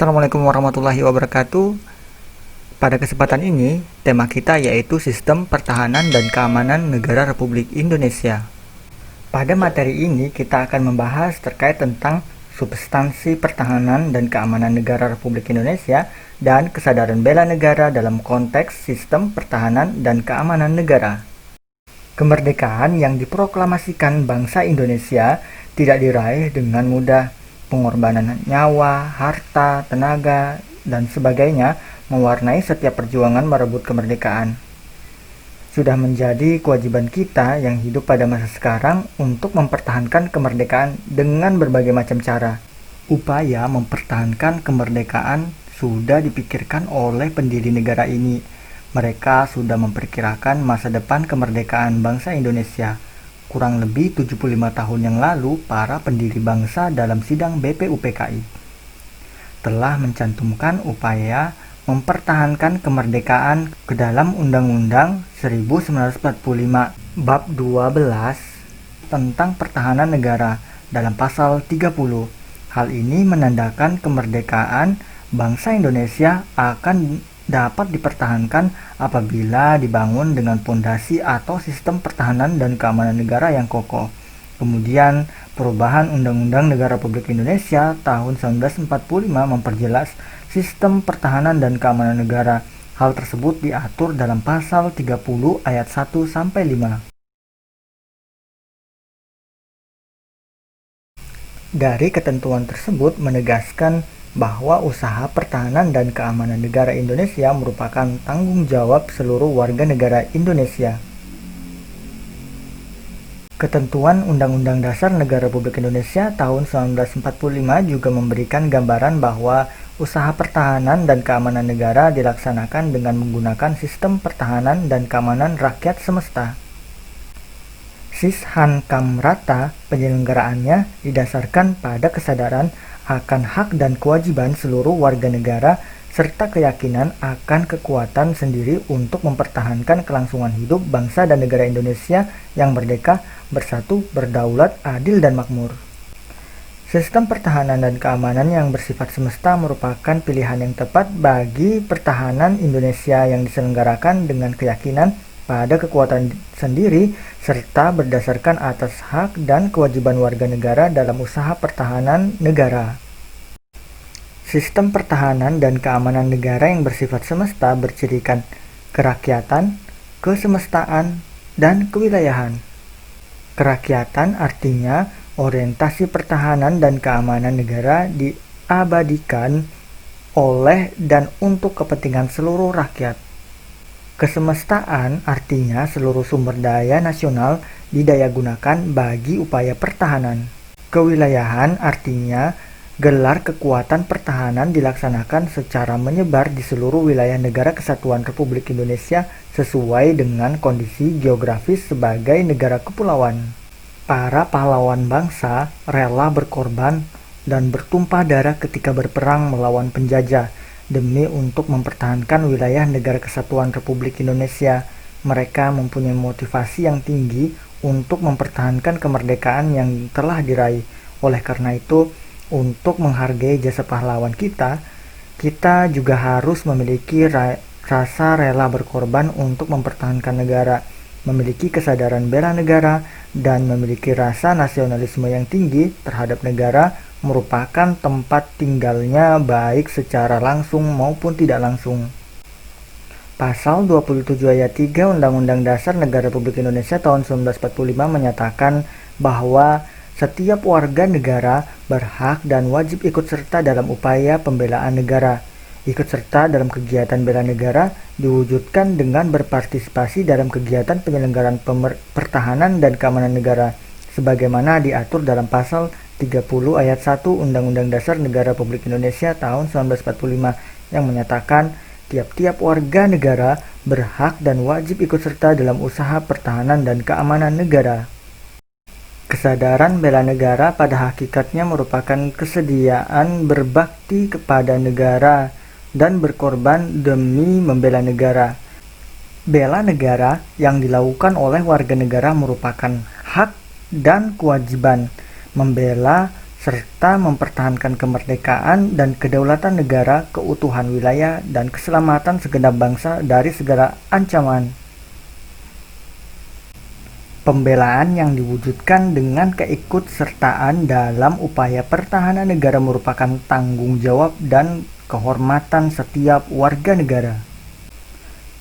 Assalamualaikum warahmatullahi wabarakatuh. Pada kesempatan ini, tema kita yaitu Sistem Pertahanan dan Keamanan Negara Republik Indonesia. Pada materi ini, kita akan membahas terkait tentang substansi pertahanan dan keamanan negara Republik Indonesia dan kesadaran bela negara dalam konteks sistem pertahanan dan keamanan negara. Kemerdekaan yang diproklamasikan bangsa Indonesia tidak diraih dengan mudah. Pengorbanan nyawa, harta, tenaga, dan sebagainya mewarnai setiap perjuangan merebut kemerdekaan. Sudah menjadi kewajiban kita yang hidup pada masa sekarang untuk mempertahankan kemerdekaan dengan berbagai macam cara. Upaya mempertahankan kemerdekaan sudah dipikirkan oleh pendiri negara ini. Mereka sudah memperkirakan masa depan kemerdekaan bangsa Indonesia. Kurang lebih 75 tahun yang lalu, para pendiri bangsa dalam sidang BPUPKI telah mencantumkan upaya mempertahankan kemerdekaan ke dalam Undang-Undang 1945 Bab 12 tentang pertahanan negara dalam pasal 30. Hal ini menandakan kemerdekaan bangsa Indonesia akan dapat dipertahankan apabila dibangun dengan pondasi atau sistem pertahanan dan keamanan negara yang kokoh. Kemudian, perubahan Undang-Undang Negara Republik Indonesia tahun 1945 memperjelas sistem pertahanan dan keamanan negara. Hal tersebut diatur dalam pasal 30 ayat 1 sampai 5. Dari ketentuan tersebut menegaskan bahwa usaha pertahanan dan keamanan negara Indonesia merupakan tanggung jawab seluruh warga negara Indonesia. Ketentuan Undang-Undang Dasar Negara Republik Indonesia tahun 1945 juga memberikan gambaran bahwa usaha pertahanan dan keamanan negara dilaksanakan dengan menggunakan sistem pertahanan dan keamanan rakyat semesta. Sishankamrata penyelenggaraannya didasarkan pada kesadaran akan hak dan kewajiban seluruh warga negara serta keyakinan akan kekuatan sendiri untuk mempertahankan kelangsungan hidup bangsa dan negara Indonesia yang merdeka, bersatu, berdaulat, adil, dan makmur. Sistem pertahanan dan keamanan yang bersifat semesta merupakan pilihan yang tepat bagi pertahanan Indonesia yang diselenggarakan dengan keyakinan pada kekuatan sendiri serta berdasarkan atas hak dan kewajiban warga negara dalam usaha pertahanan negara. Sistem pertahanan dan keamanan negara yang bersifat semesta bercirikan kerakyatan, kesemestaan, dan kewilayahan. Kerakyatan artinya orientasi pertahanan dan keamanan negara diabadikan oleh dan untuk kepentingan seluruh rakyat. Kesemestaan artinya seluruh sumber daya nasional didayagunakan bagi upaya pertahanan. Kewilayahan artinya gelar kekuatan pertahanan dilaksanakan secara menyebar di seluruh wilayah negara kesatuan Republik Indonesia sesuai dengan kondisi geografis sebagai negara kepulauan. Para pahlawan bangsa rela berkorban dan bertumpah darah ketika berperang melawan penjajah demi untuk mempertahankan wilayah negara kesatuan Republik Indonesia. Mereka mempunyai motivasi yang tinggi untuk mempertahankan kemerdekaan yang telah diraih. Oleh karena itu, untuk menghargai jasa pahlawan kita juga harus memiliki rasa rela berkorban untuk mempertahankan negara, memiliki kesadaran bela negara, dan memiliki rasa nasionalisme yang tinggi terhadap negara merupakan tempat tinggalnya baik secara langsung maupun tidak langsung. Pasal 27 ayat 3 Undang-Undang Dasar Negara Republik Indonesia tahun 1945 menyatakan bahwa setiap warga negara berhak dan wajib ikut serta dalam upaya pembelaan negara. Ikut serta dalam kegiatan bela negara diwujudkan dengan berpartisipasi dalam kegiatan penyelenggaraan pertahanan dan keamanan negara, sebagaimana diatur dalam pasal 30 ayat 1 Undang-Undang Dasar Negara Republik Indonesia tahun 1945 yang menyatakan tiap-tiap warga negara berhak dan wajib ikut serta dalam usaha pertahanan dan keamanan negara. Kesadaran bela negara pada hakikatnya merupakan kesediaan berbakti kepada negara dan berkorban demi membela negara. Bela negara yang dilakukan oleh warga negara merupakan hak dan kewajiban. Membela serta mempertahankan kemerdekaan dan kedaulatan negara, keutuhan wilayah, dan keselamatan segenap bangsa dari segala ancaman. Pembelaan yang diwujudkan dengan keikutsertaan dalam upaya pertahanan negara merupakan tanggung jawab dan kehormatan setiap warga negara.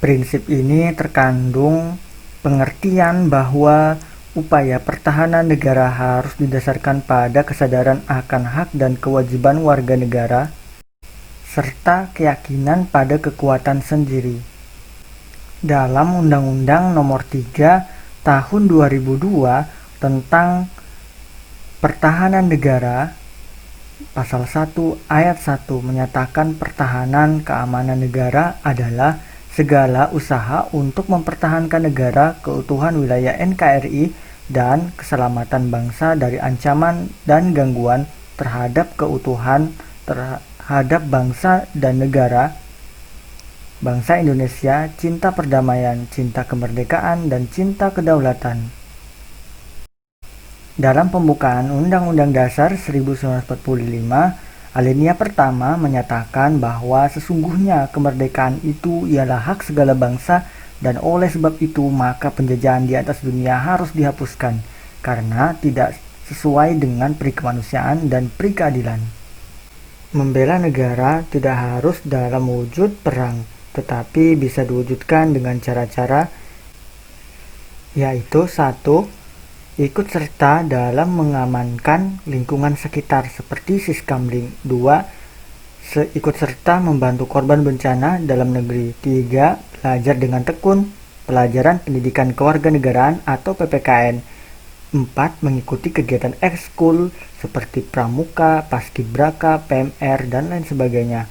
Prinsip ini terkandung pengertian bahwa upaya pertahanan negara harus didasarkan pada kesadaran akan hak dan kewajiban warga negara, serta keyakinan pada kekuatan sendiri. Dalam Undang-Undang Nomor 3 Tahun 2002 tentang Pertahanan Negara, Pasal 1 Ayat 1 menyatakan pertahanan keamanan negara adalah segala usaha untuk mempertahankan negara, keutuhan wilayah NKRI, dan keselamatan bangsa dari ancaman dan gangguan terhadap keutuhan terhadap bangsa dan negara, bangsa Indonesia, cinta perdamaian, cinta kemerdekaan, dan cinta kedaulatan. Dalam pembukaan Undang-Undang Dasar 1945, alinea pertama menyatakan bahwa sesungguhnya kemerdekaan itu ialah hak segala bangsa, dan oleh sebab itu maka penjajahan di atas dunia harus dihapuskan karena tidak sesuai dengan peri kemanusiaan dan peri keadilan. Membela negara tidak harus dalam wujud perang, tetapi bisa diwujudkan dengan cara-cara, yaitu 1. Ikut serta dalam mengamankan lingkungan sekitar seperti Siskamling. 2. Ikut serta membantu korban bencana dalam negeri. 3. Belajar dengan tekun, pelajaran pendidikan kewarganegaraan atau PPKN. 4. Mengikuti kegiatan ekskul seperti pramuka, paskibraka, PMR, dan lain sebagainya.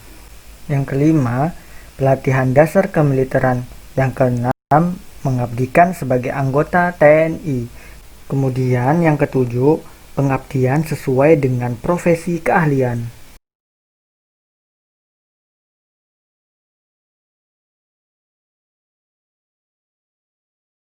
Yang kelima, pelatihan dasar kemiliteran. Yang keenam, mengabdikan sebagai anggota TNI. Kemudian yang ketujuh, pengabdian sesuai dengan profesi keahlian.